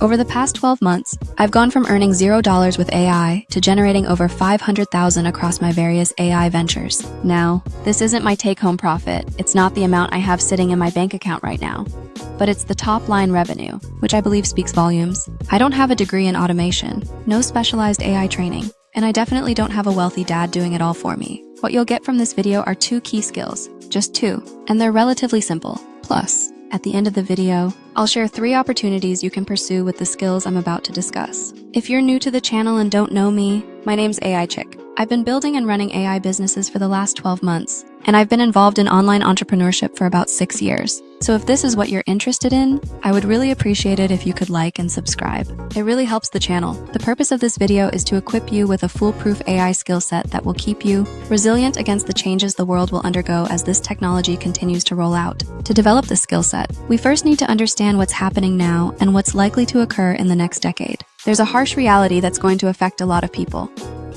Over the past 12 months, I've gone from earning $0 with AI to generating over $500,000 across my various AI ventures. Now, this isn't my take-home profit. It's not the amount I have sitting in my bank account right now, but it's the top-line revenue, which I believe speaks volumes. I don't have a degree in automation, no specialized AI training, and I definitely don't have a wealthy dad doing it all for me. What you'll get from this video are 2 key skills, just 2, and they're relatively simple. Plus, at the end of the video, I'll share 3 opportunities you can pursue with the skills I'm about to discuss. If you're new to the channel and don't know me, my name's AI Chick. I've been building and running AI businesses for the last 12 months, and I've been involved in online entrepreneurship for about 6 years. So if this is what you're interested in, I would really appreciate it if you could like and subscribe. It really helps the channel. The purpose of this video is to equip you with a foolproof AI skill set that will keep you resilient against the changes the world will undergo as this technology continues to roll out. To develop this skill set, we first need to understand what's happening now and what's likely to occur in the next decade. There's a harsh reality that's going to affect a lot of people.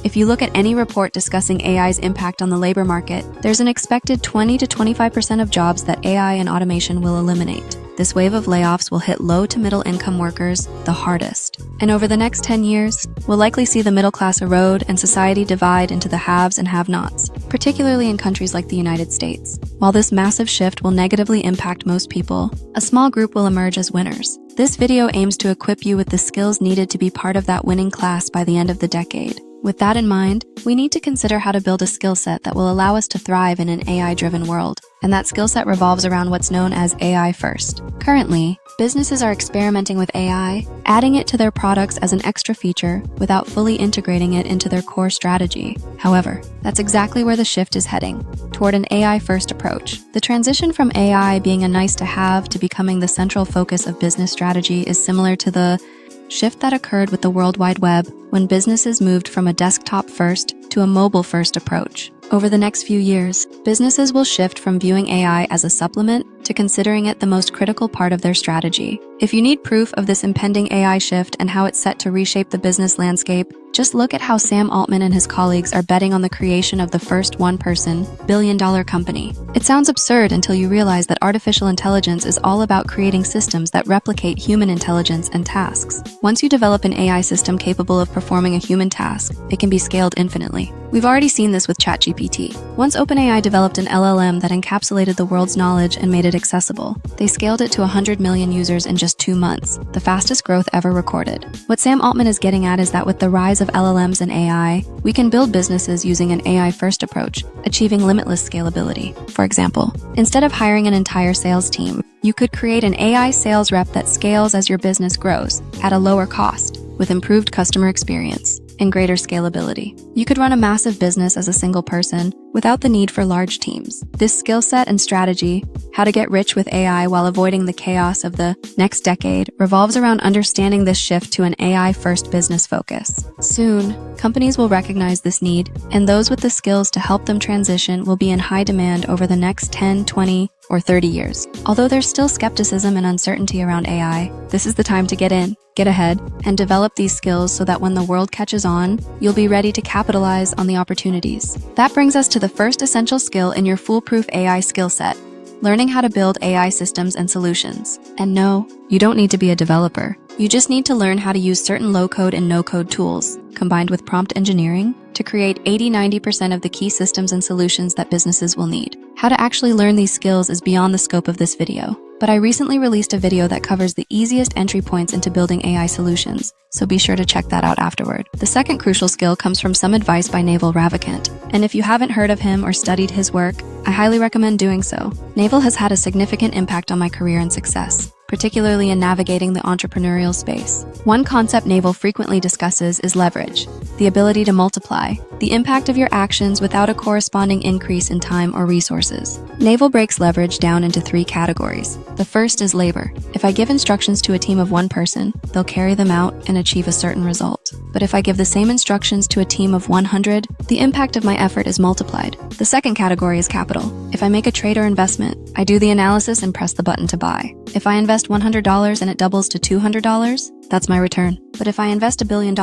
If you look at any report discussing AI's impact on the labor market, there's an expected 20 to 25% of jobs that AI and automation will eliminate. This wave of layoffs will hit low to middle income workers the hardest. And over the next 10 years, we'll likely see the middle class erode and society divide into the haves and have-nots, particularly in countries like the United States. While this massive shift will negatively impact most people, a small group will emerge as winners. This video aims to equip you with the skills needed to be part of that winning class by the end of the decade. With that in mind, we need to consider how to build a skill set that will allow us to thrive in an AI-driven world. And that skill set revolves around what's known as AI first. Currently, businesses are experimenting with AI, adding it to their products as an extra feature without fully integrating it into their core strategy. However, that's exactly where the shift is heading, toward an AI-first approach. The transition from AI being a nice-to-have to becoming the central focus of business strategy is similar to the shift that occurred with the World Wide Web when businesses moved from a desktop-first to a mobile-first approach. Over the next few years, businesses will shift from viewing AI as a supplement to considering it the most critical part of their strategy. If you need proof of this impending AI shift and how it's set to reshape the business landscape, just look at how Sam Altman and his colleagues are betting on the creation of the first one-person, billion-dollar company. It sounds absurd until you realize that artificial intelligence is all about creating systems that replicate human intelligence and tasks. Once you develop an AI system capable of performing a human task, it can be scaled infinitely. We've already seen this with ChatGPT. Once OpenAI developed an LLM that encapsulated the world's knowledge and made it accessible, they scaled it to 100 million users in just 2 months, the fastest growth ever recorded. What Sam Altman is getting at is that with the rise of LLMs and AI, we can build businesses using an AI-first approach, achieving limitless scalability. For example, instead of hiring an entire sales team, you could create an AI sales rep that scales as your business grows at a lower cost, with improved customer experience and greater scalability. You could run a massive business as a single person without the need for large teams. This skill set and strategy, how to get rich with AI while avoiding the chaos of the next decade, revolves around understanding this shift to an AI-first business focus. Soon, companies will recognize this need, and those with the skills to help them transition will be in high demand over the next 10, 20, or 30 years. Although there's still skepticism and uncertainty around AI, this is the time to get in, get ahead, and develop these skills so that when the world catches on, you'll be ready to capitalize on the opportunities. That brings us to the first essential skill in your foolproof AI skill set: learning how to build AI systems and solutions. And no, you don't need to be a developer. You just need to learn how to use certain low-code and no-code tools, combined with prompt engineering, to create 80–90% of the key systems and solutions that businesses will need. How to actually learn these skills is beyond the scope of this video, but I recently released a video that covers the easiest entry points into building AI solutions, so be sure to check that out afterward. The second crucial skill comes from some advice by Naval Ravocant, and if you haven't heard of him or studied his work, I highly recommend doing so. Naval has had a significant impact on my career and success, particularly in navigating the entrepreneurial space. One concept Naval frequently discusses is leverage, the ability to multiply the impact of your actions without a corresponding increase in time or resources. Naval breaks leverage down into 3 categories. The first is labor. If I give instructions to a team of 1 person, they'll carry them out and achieve a certain result. But if I give the same instructions to a team of 100, the impact of my effort is multiplied. The second category is capital. If I make a trade or investment, I do the analysis and press the button to buy. If I invest $100 and it doubles to $200, that's my return. But if I invest $1 billion,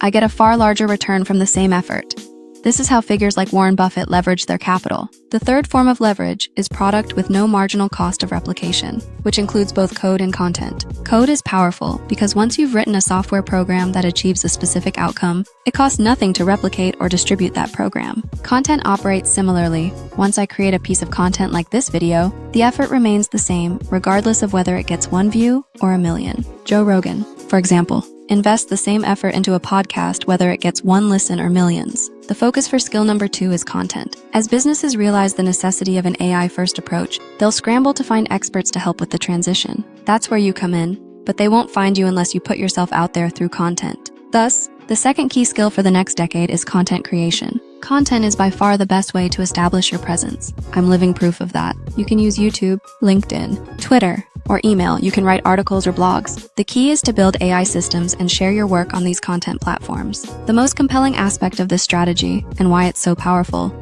I get a far larger return from the same effort. This is how figures like Warren Buffett leverage their capital. The third form of leverage is product with no marginal cost of replication, which includes both code and content. Code is powerful because once you've written a software program that achieves a specific outcome, it costs nothing to replicate or distribute that program. Content operates similarly. Once I create a piece of content like this video, the effort remains the same regardless of whether it gets 1 view or 1 million. Joe Rogan, for example, invests the same effort into a podcast whether it gets 1 listen or millions. The focus for skill number 2 is content. As businesses realize the necessity of an AI-first approach, they'll scramble to find experts to help with the transition. That's where you come in, but they won't find you unless you put yourself out there through content. Thus, the second key skill for the next decade is content creation. Content is by far the best way to establish your presence. I'm living proof of that. You can use YouTube, LinkedIn, Twitter, or email. You can write articles or blogs. The key is to build AI systems and share your work on these content platforms. The most compelling aspect of this strategy, and why it's so powerful,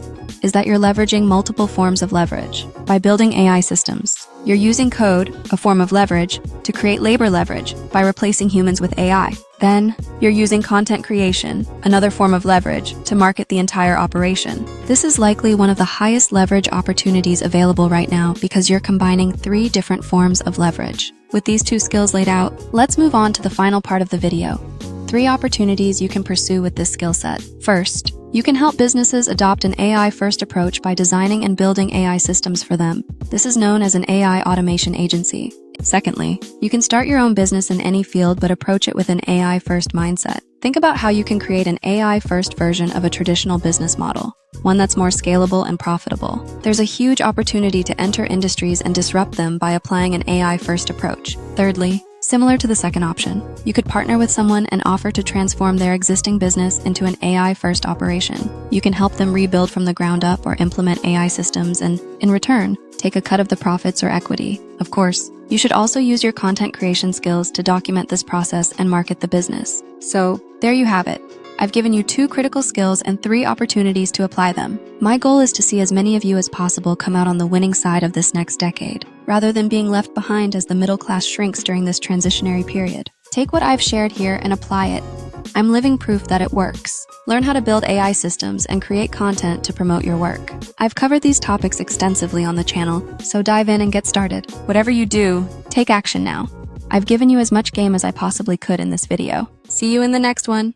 is that you're leveraging multiple forms of leverage. By building AI systems, you're using code, a form of leverage, to create labor leverage by replacing humans with AI. Then, you're using content creation, another form of leverage, to market the entire operation. This is likely one of the highest leverage opportunities available right now because you're combining 3 different forms of leverage. With these 2 skills laid out, let's move on to the final part of the video. 3 opportunities you can pursue with this skill set. First, you can help businesses adopt an AI-first approach by designing and building AI systems for them. This is known as an AI automation agency. Secondly, you can start your own business in any field but approach it with an AI-first mindset. Think about how you can create an AI-first version of a traditional business model, one that's more scalable and profitable. There's a huge opportunity to enter industries and disrupt them by applying an AI-first approach. Thirdly, similar to the second option, you could partner with someone and offer to transform their existing business into an AI-first operation. You can help them rebuild from the ground up or implement AI systems and, in return, take a cut of the profits or equity. Of course, you should also use your content creation skills to document this process and market the business. So, there you have it. I've given you 2 critical skills and 3 opportunities to apply them. My goal is to see as many of you as possible come out on the winning side of this next decade, rather than being left behind as the middle class shrinks during this transitionary period. Take what I've shared here and apply it. I'm living proof that it works. Learn how to build AI systems and create content to promote your work. I've covered these topics extensively on the channel, so dive in and get started. Whatever you do, take action now. I've given you as much game as I possibly could in this video. See you in the next one.